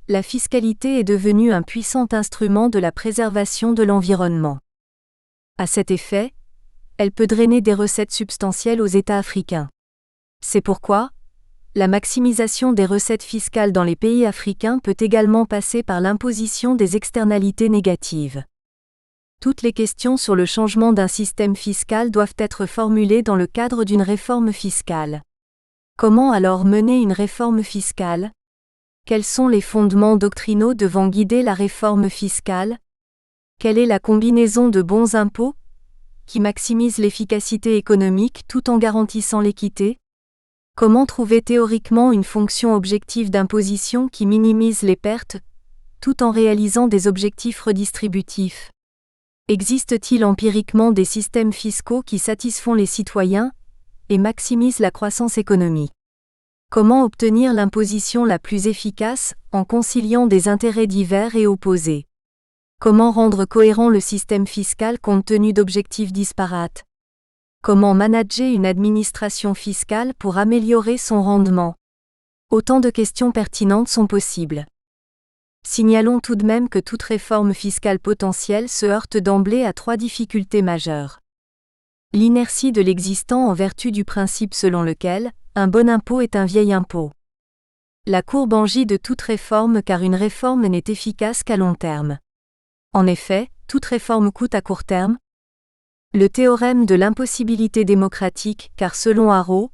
Speaker 1: la fiscalité est devenue un puissant instrument de la préservation de l'environnement. À cet effet, elle peut drainer des recettes substantielles aux États africains. C'est pourquoi, la maximisation des recettes fiscales dans les pays africains peut également passer par l'imposition des externalités négatives. Toutes les questions sur le changement d'un système fiscal doivent être formulées dans le cadre d'une réforme fiscale. Comment alors mener une réforme fiscale ? Quels sont les fondements doctrinaux devant guider la réforme fiscale ? Quelle est la combinaison de bons impôts qui maximise l'efficacité économique tout en garantissant l'équité ? Comment trouver théoriquement une fonction objective d'imposition qui minimise les pertes tout en réalisant des objectifs redistributifs ? Existe-t-il empiriquement des systèmes fiscaux qui satisfont les citoyens et maximisent la croissance économique ? Comment obtenir l'imposition la plus efficace en conciliant des intérêts divers et opposés ? Comment rendre cohérent le système fiscal compte tenu d'objectifs disparates ? Comment manager une administration fiscale pour améliorer son rendement ? Autant de questions pertinentes sont possibles. Signalons tout de même que toute réforme fiscale potentielle se heurte d'emblée à 3 difficultés majeures. L'inertie de l'existant en vertu du principe selon lequel un bon impôt est un vieil impôt. La courbe en J de toute réforme car une réforme n'est efficace qu'à long terme. En effet, toute réforme coûte à court terme. Le théorème de l'impossibilité démocratique car selon Arrow,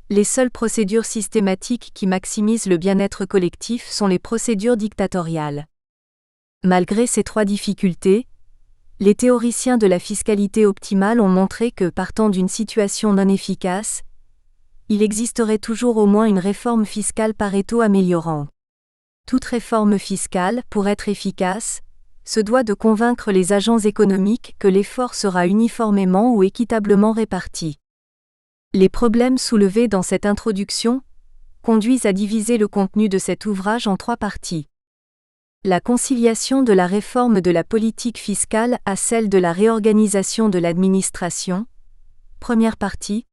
Speaker 1: les seules procédures systématiques qui maximisent le bien-être collectif sont les procédures dictatoriales. Malgré ces 3 difficultés, les théoriciens de la fiscalité optimale ont montré que, partant d'une situation non efficace, il existerait toujours au moins une réforme fiscale Pareto améliorante. Toute réforme fiscale, pour être efficace, se doit de convaincre les agents économiques que l'effort sera uniformément ou équitablement réparti. Les problèmes soulevés dans cette introduction conduisent à diviser le contenu de cet ouvrage en 3 parties. La conciliation de la réforme de la politique fiscale à celle de la réorganisation de l'administration. Première partie.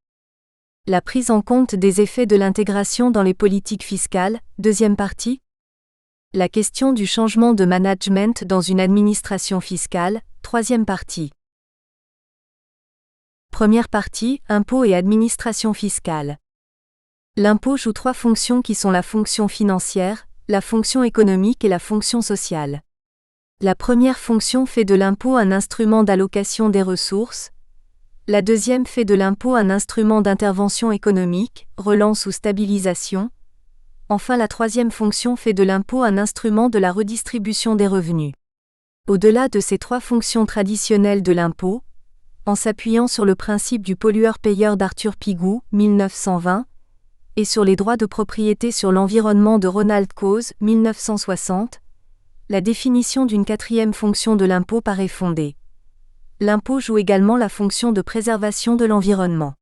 Speaker 1: La prise en compte des effets de l'intégration dans les politiques fiscales. Deuxième partie. La question du changement de management dans une administration fiscale. Troisième partie. Première partie, impôts et administration fiscale. L'impôt joue 3 fonctions qui sont la fonction financière, la fonction économique et la fonction sociale. La première fonction fait de l'impôt un instrument d'allocation des ressources. La deuxième fait de l'impôt un instrument d'intervention économique, relance ou stabilisation. Enfin, la troisième fonction fait de l'impôt un instrument de la redistribution des revenus. Au-delà de ces 3 fonctions traditionnelles de l'impôt, en s'appuyant sur le principe du pollueur-payeur d'Arthur Pigou, 1920, et sur les droits de propriété sur l'environnement de Ronald Coase, 1960, la définition d'une 4e fonction de l'impôt paraît fondée. L'impôt joue également la fonction de préservation de l'environnement.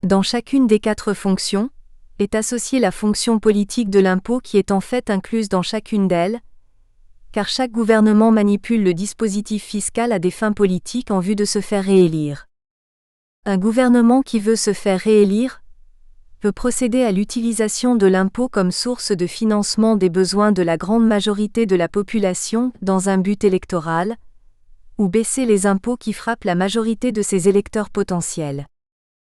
Speaker 1: Dans chacune des 4 fonctions, est associée la fonction politique de l'impôt qui est en fait incluse dans chacune d'elles, car chaque gouvernement manipule le dispositif fiscal à des fins politiques en vue de se faire réélire. Un gouvernement qui veut se faire réélire peut procéder à l'utilisation de l'impôt comme source de financement des besoins de la grande majorité de la population dans un but électoral, ou baisser les impôts qui frappent la majorité de ses électeurs potentiels.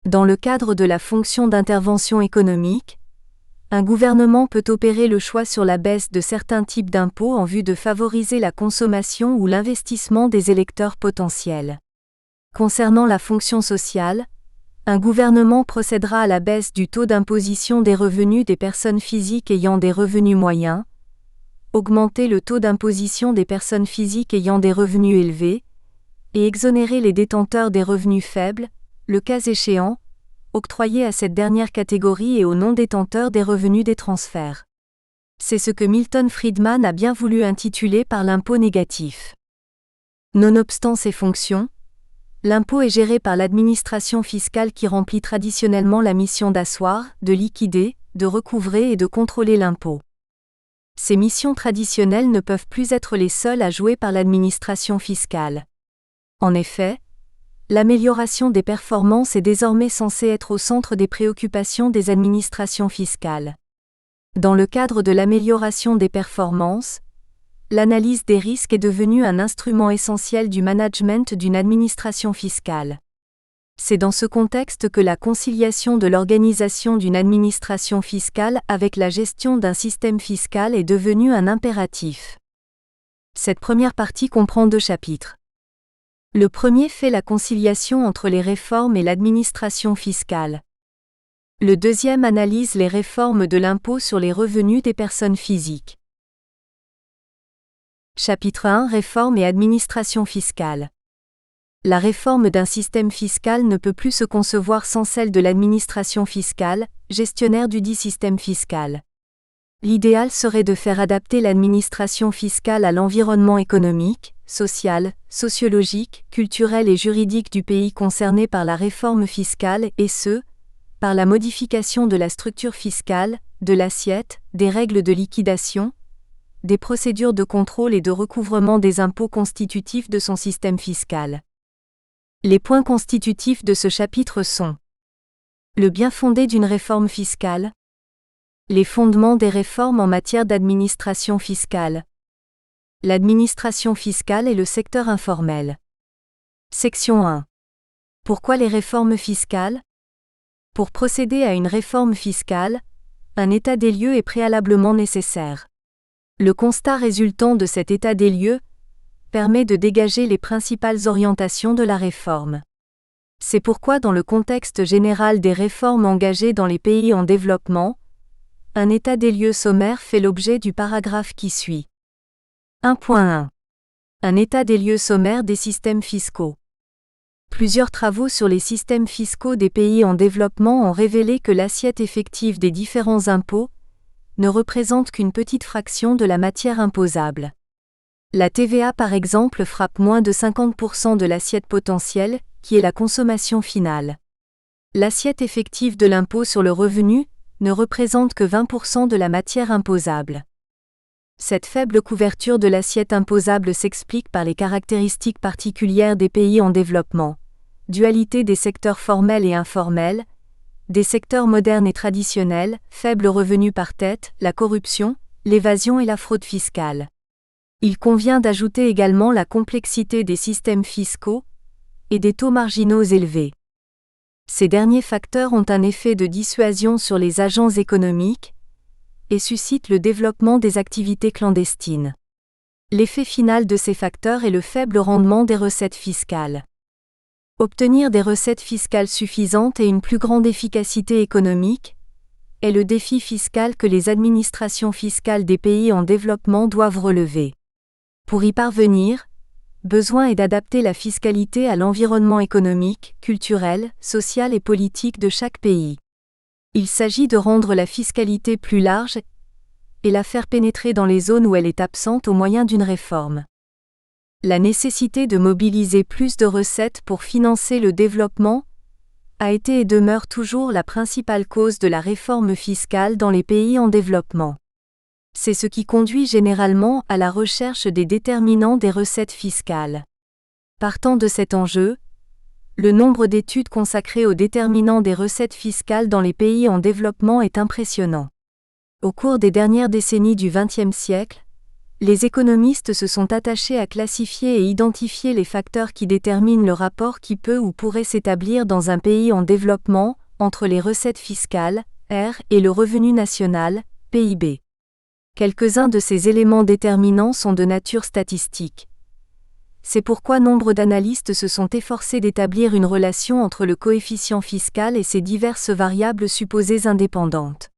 Speaker 1: Dans le cadre de la fonction d'intervention économique, un gouvernement peut opérer le choix sur la baisse de certains types d'impôts en vue de favoriser la consommation ou l'investissement des électeurs potentiels. Concernant la fonction sociale, un gouvernement procédera à la baisse du taux d'imposition des revenus des personnes physiques ayant des revenus moyens, augmenter le taux d'imposition des personnes physiques ayant des revenus élevés, et exonérer les détenteurs des revenus faibles, le cas échéant, octroyer à cette dernière catégorie et aux non-détenteurs des revenus des transferts. C'est ce que Milton Friedman a bien voulu intituler par l'impôt négatif. Nonobstant ces fonctions, l'impôt est géré par l'administration fiscale qui remplit traditionnellement la mission d'asseoir, de liquider, de recouvrer et de contrôler l'impôt. Ces missions traditionnelles ne peuvent plus être les seules à jouer par l'administration fiscale. En effet, l'amélioration des performances est désormais censée être au centre des préoccupations des administrations fiscales. Dans le cadre de l'amélioration des performances, l'analyse des risques est devenue un instrument essentiel du management d'une administration fiscale. C'est dans ce contexte que la conciliation de l'organisation d'une administration fiscale avec la gestion d'un système fiscal est devenue un impératif. Cette première partie comprend 2 chapitres. Le premier fait la conciliation entre les réformes et l'administration fiscale. Le deuxième analyse les réformes de l'impôt sur les revenus des personnes physiques. Chapitre 1 Réforme et administration fiscale. La réforme d'un système fiscal ne peut plus se concevoir sans celle de l'administration fiscale, gestionnaire du dit système fiscal. L'idéal serait de faire adapter l'administration fiscale à l'environnement économique, social, sociologique, culturel et juridique du pays concerné par la réforme fiscale et ce, par la modification de la structure fiscale, de l'assiette, des règles de liquidation, des procédures de contrôle et de recouvrement des impôts constitutifs de son système fiscal. Les points constitutifs de ce chapitre sont le bien-fondé d'une réforme fiscale, les fondements des réformes en matière d'administration fiscale, l'administration fiscale et le secteur informel. Section 1. Pourquoi les réformes fiscales ? Pour procéder à une réforme fiscale, un état des lieux est préalablement nécessaire. Le constat résultant de cet état des lieux permet de dégager les principales orientations de la réforme. C'est pourquoi dans le contexte général des réformes engagées dans les pays en développement, un état des lieux sommaire fait l'objet du paragraphe qui suit. 1.1. Un état des lieux sommaire des systèmes fiscaux. Plusieurs travaux sur les systèmes fiscaux des pays en développement ont révélé que l'assiette effective des différents impôts ne représente qu'une petite fraction de la matière imposable. La TVA par exemple frappe moins de 50% de l'assiette potentielle, qui est la consommation finale. L'assiette effective de l'impôt sur le revenu ne représente que 20% de la matière imposable. Cette faible couverture de l'assiette imposable s'explique par les caractéristiques particulières des pays en développement, dualité des secteurs formels et informels, des secteurs modernes et traditionnels, faible revenu par tête, la corruption, l'évasion et la fraude fiscale. Il convient d'ajouter également la complexité des systèmes fiscaux et des taux marginaux élevés. Ces derniers facteurs ont un effet de dissuasion sur les agents économiques et suscitent le développement des activités clandestines. L'effet final de ces facteurs est le faible rendement des recettes fiscales. Obtenir des recettes fiscales suffisantes et une plus grande efficacité économique est le défi fiscal que les administrations fiscales des pays en développement doivent relever. Pour y parvenir, besoin est d'adapter la fiscalité à l'environnement économique, culturel, social et politique de chaque pays. Il s'agit de rendre la fiscalité plus large et la faire pénétrer dans les zones où elle est absente au moyen d'une réforme. La nécessité de mobiliser plus de recettes pour financer le développement a été et demeure toujours la principale cause de la réforme fiscale dans les pays en développement. C'est ce qui conduit généralement à la recherche des déterminants des recettes fiscales. Partant de cet enjeu, le nombre d'études consacrées aux déterminants des recettes fiscales dans les pays en développement est impressionnant. Au cours des dernières décennies du XXe siècle, Les économistes se sont attachés à classifier et identifier les facteurs qui déterminent le rapport qui peut ou pourrait s'établir dans un pays en développement, entre les recettes fiscales, R, et le revenu national, PIB. Quelques-uns de ces éléments déterminants sont de nature statistique. C'est pourquoi nombre d'analystes se sont efforcés d'établir une relation entre le coefficient fiscal et ces diverses variables supposées indépendantes.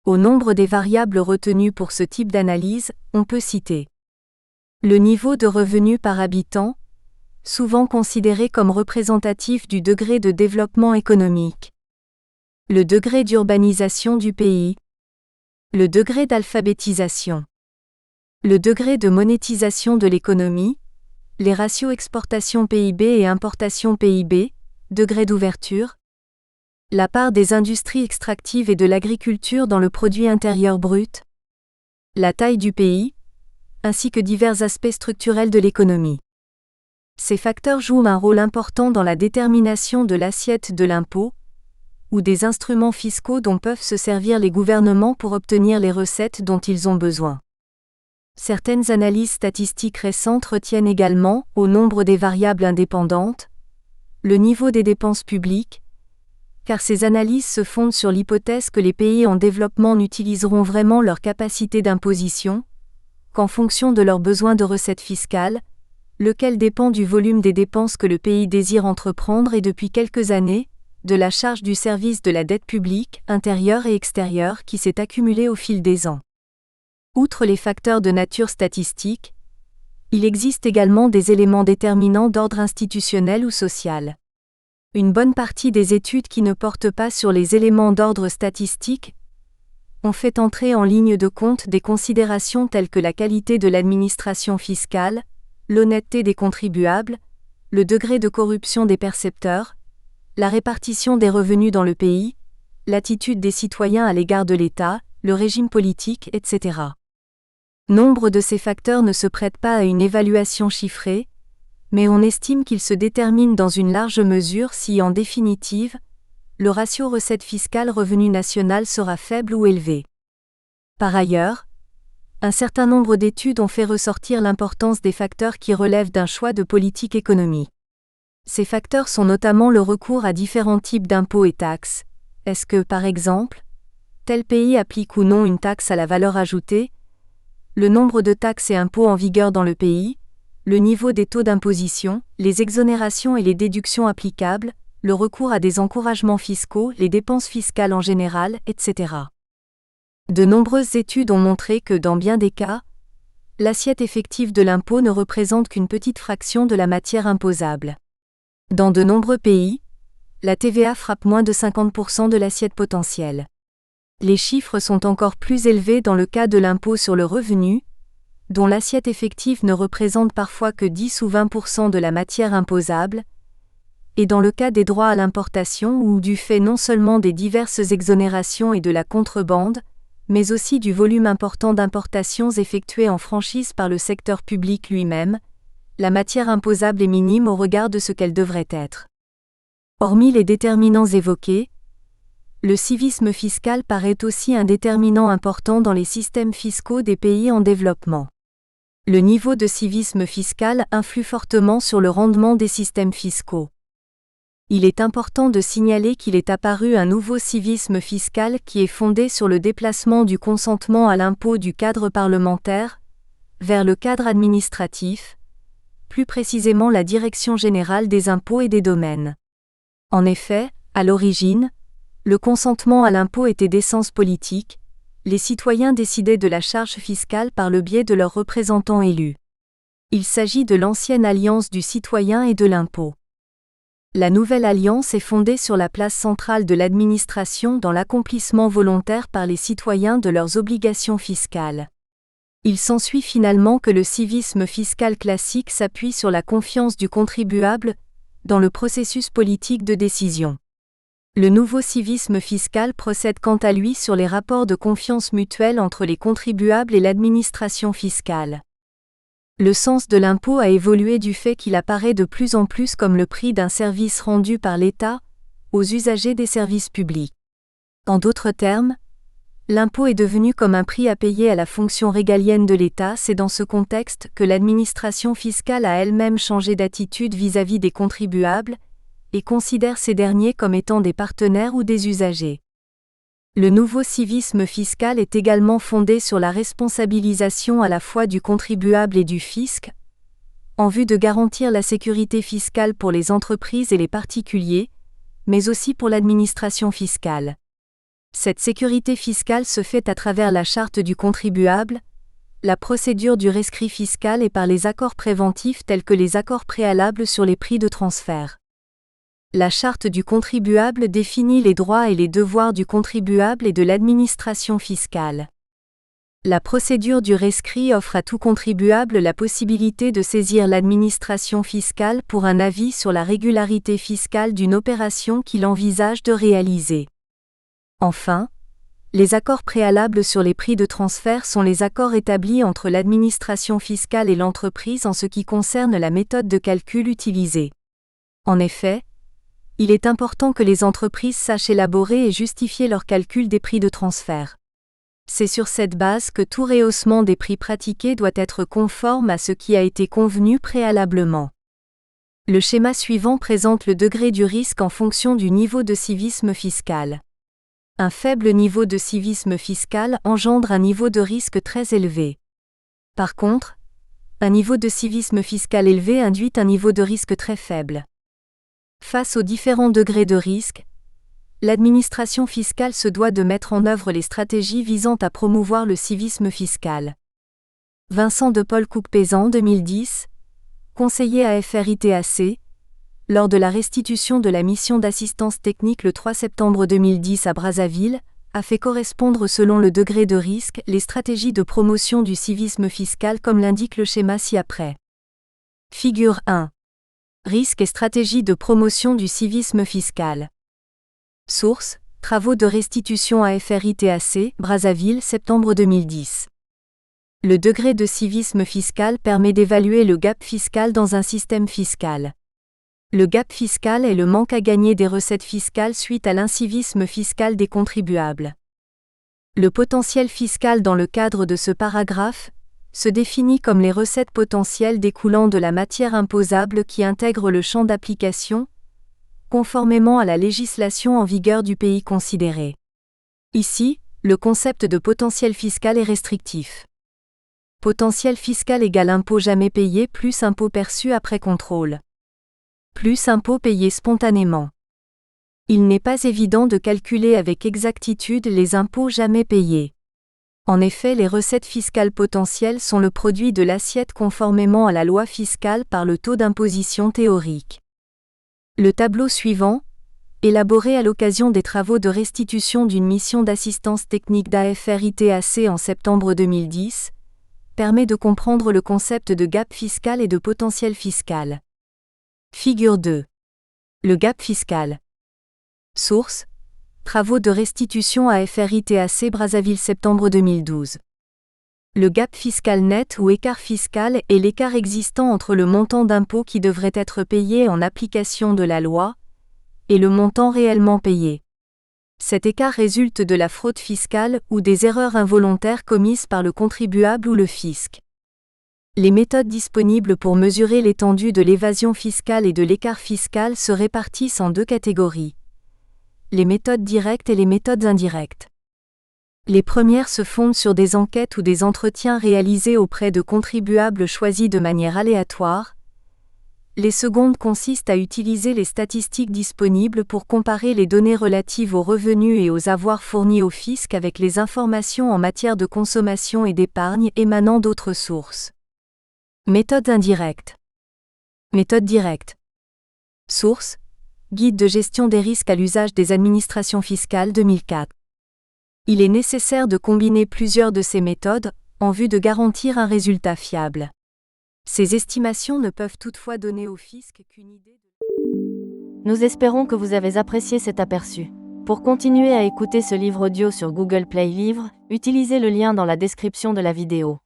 Speaker 1: Au nombre des variables retenues pour ce type d'analyse, on peut citer le niveau de revenu par habitant, souvent considéré comme représentatif du degré de développement économique, le degré d'urbanisation du pays, le degré d'alphabétisation, le degré de monétisation de l'économie, les ratios exportation PIB et importation PIB, degré d'ouverture, la part des industries extractives et de l'agriculture dans le produit intérieur brut, la taille du pays, ainsi que divers aspects structurels de l'économie. Ces facteurs jouent un rôle important dans la détermination de l'assiette de l'impôt, ou des instruments fiscaux dont peuvent se servir les gouvernements pour obtenir les recettes dont ils ont besoin. Certaines analyses statistiques récentes retiennent également, au nombre des variables indépendantes, le niveau des dépenses publiques, car ces analyses se fondent sur l'hypothèse que les pays en développement n'utiliseront vraiment leur capacité d'imposition qu'en fonction de leurs besoins de recettes fiscales, lequel dépend du volume des dépenses que le pays désire entreprendre et depuis quelques années, de la charge du service de la dette publique, intérieure et extérieure qui s'est accumulée au fil des ans. Outre les facteurs de nature statistique, il existe également des éléments déterminants d'ordre institutionnel ou social. Une bonne partie des études qui ne portent pas sur les éléments d'ordre statistique ont fait entrer en ligne de compte des considérations telles que la qualité de l'administration fiscale, l'honnêteté des contribuables, le degré de corruption des percepteurs, la répartition des revenus dans le pays, l'attitude des citoyens à l'égard de l'État, le régime politique, etc. Nombre de ces facteurs ne se prêtent pas à une évaluation chiffrée, mais on estime qu'ils se déterminent dans une large mesure si, en définitive, le ratio recette fiscale-revenu national sera faible ou élevé. Par ailleurs, un certain nombre d'études ont fait ressortir l'importance des facteurs qui relèvent d'un choix de politique économique. Ces facteurs sont notamment le recours à différents types d'impôts et taxes. Est-ce que, par exemple, tel pays applique ou non une taxe à la valeur ajoutée, le nombre de taxes et impôts en vigueur dans le pays, le niveau des taux d'imposition, les exonérations et les déductions applicables, le recours à des encouragements fiscaux, les dépenses fiscales en général, etc. De nombreuses études ont montré que dans bien des cas, l'assiette effective de l'impôt ne représente qu'une petite fraction de la matière imposable. Dans de nombreux pays, la TVA frappe moins de 50% de l'assiette potentielle. Les chiffres sont encore plus élevés dans le cas de l'impôt sur le revenu, dont l'assiette effective ne représente parfois que 10 ou 20% de la matière imposable, et dans le cas des droits à l'importation ou du fait non seulement des diverses exonérations et de la contrebande, mais aussi du volume important d'importations effectuées en franchise par le secteur public lui-même, la matière imposable est minime au regard de ce qu'elle devrait être. Hormis les déterminants évoqués, le civisme fiscal paraît aussi un déterminant important dans les systèmes fiscaux des pays en développement. Le niveau de civisme fiscal influe fortement sur le rendement des systèmes fiscaux. Il est important de signaler qu'il est apparu un nouveau civisme fiscal qui est fondé sur le déplacement du consentement à l'impôt du cadre parlementaire vers le cadre administratif, plus précisément la Direction générale des impôts et des domaines. En effet, à l'origine, le consentement à l'impôt était d'essence politique, les citoyens décidaient de la charge fiscale par le biais de leurs représentants élus. Il s'agit de l'ancienne alliance du citoyen et de l'impôt. La nouvelle alliance est fondée sur la place centrale de l'administration dans l'accomplissement volontaire par les citoyens de leurs obligations fiscales. Il s'ensuit finalement que le civisme fiscal classique s'appuie sur la confiance du contribuable dans le processus politique de décision. Le nouveau civisme fiscal procède quant à lui sur les rapports de confiance mutuelle entre les contribuables et l'administration fiscale. Le sens de l'impôt a évolué du fait qu'il apparaît de plus en plus comme le prix d'un service rendu par l'État aux usagers des services publics. En d'autres termes, L'impôt est devenu comme un prix à payer à la fonction régalienne de l'État. C'est dans ce contexte que l'administration fiscale a elle-même changé d'attitude vis-à-vis des contribuables, et considère ces derniers comme étant des partenaires ou des usagers. Le nouveau civisme fiscal est également fondé sur la responsabilisation à la fois du contribuable et du fisc, en vue de garantir la sécurité fiscale pour les entreprises et les particuliers, mais aussi pour l'administration fiscale. Cette sécurité fiscale se fait à travers la charte du contribuable, la procédure du rescrit fiscal et par les accords préventifs tels que les accords préalables sur les prix de transfert. La charte du contribuable définit les droits et les devoirs du contribuable et de l'administration fiscale. La procédure du rescrit offre à tout contribuable la possibilité de saisir l'administration fiscale pour un avis sur la régularité fiscale d'une opération qu'il envisage de réaliser. Enfin, les accords préalables sur les prix de transfert sont les accords établis entre l'administration fiscale et l'entreprise en ce qui concerne la méthode de calcul utilisée. En effet, il est important que les entreprises sachent élaborer et justifier leur calcul des prix de transfert. C'est sur cette base que tout rehaussement des prix pratiqués doit être conforme à ce qui a été convenu préalablement. Le schéma suivant présente le degré du risque en fonction du niveau de civisme fiscal. Un faible niveau de civisme fiscal engendre un niveau de risque très élevé. Par contre, un niveau de civisme fiscal élevé induit un niveau de risque très faible. Face aux différents degrés de risque, l'administration fiscale se doit de mettre en œuvre les stratégies visant à promouvoir le civisme fiscal. Vincent de Paul Coupe-Pézan 2010, conseiller à FRITAC, lors de la restitution de la mission d'assistance technique le 3 septembre 2010 à Brazzaville, a fait correspondre selon le degré de risque les stratégies de promotion du civisme fiscal comme l'indique le schéma ci-après. Figure 1. Risques et stratégies de promotion du civisme fiscal. Source: Travaux de restitution à FRITAC, Brazzaville, septembre 2010. Le degré de civisme fiscal permet d'évaluer le gap fiscal dans un système fiscal. Le gap fiscal est le manque à gagner des recettes fiscales suite à l'incivisme fiscal des contribuables. Le potentiel fiscal dans le cadre de ce paragraphe se définit comme les recettes potentielles découlant de la matière imposable qui intègre le champ d'application, conformément à la législation en vigueur du pays considéré. Ici, le concept de potentiel fiscal est restrictif. Potentiel fiscal égale impôt jamais payé plus impôt perçu après contrôle. Plus impôt payé spontanément. Il n'est pas évident de calculer avec exactitude les impôts jamais payés. En effet, les recettes fiscales potentielles sont le produit de l'assiette conformément à la loi fiscale par le taux d'imposition théorique. Le tableau suivant, élaboré à l'occasion des travaux de restitution d'une mission d'assistance technique d'AFRITAC en septembre 2010, permet de comprendre le concept de gap fiscal et de potentiel fiscal. Figure 2. Le gap fiscal. Source: Travaux de restitution à FRITAC Brazzaville septembre 2012. Le gap fiscal net ou écart fiscal est l'écart existant entre le montant d'impôt qui devrait être payé en application de la loi et le montant réellement payé. Cet écart résulte de la fraude fiscale ou des erreurs involontaires commises par le contribuable ou le fisc. Les méthodes disponibles pour mesurer l'étendue de l'évasion fiscale et de l'écart fiscal se répartissent en deux catégories: les méthodes directes et les méthodes indirectes. Les premières se fondent sur des enquêtes ou des entretiens réalisés auprès de contribuables choisis de manière aléatoire. Les secondes consistent à utiliser les statistiques disponibles pour comparer les données relatives aux revenus et aux avoirs fournis au fisc avec les informations en matière de consommation et d'épargne émanant d'autres sources. Méthode indirecte. Méthode directe. Source: Guide de gestion des risques à l'usage des administrations fiscales 2004. Il est nécessaire de combiner plusieurs de ces méthodes, en vue de garantir un résultat fiable. Ces estimations ne peuvent toutefois donner au fisc qu'une idée de...
Speaker 2: Nous espérons que vous avez apprécié cet aperçu. Pour continuer à écouter ce livre audio sur Google Play Livres, utilisez le lien dans la description de la vidéo.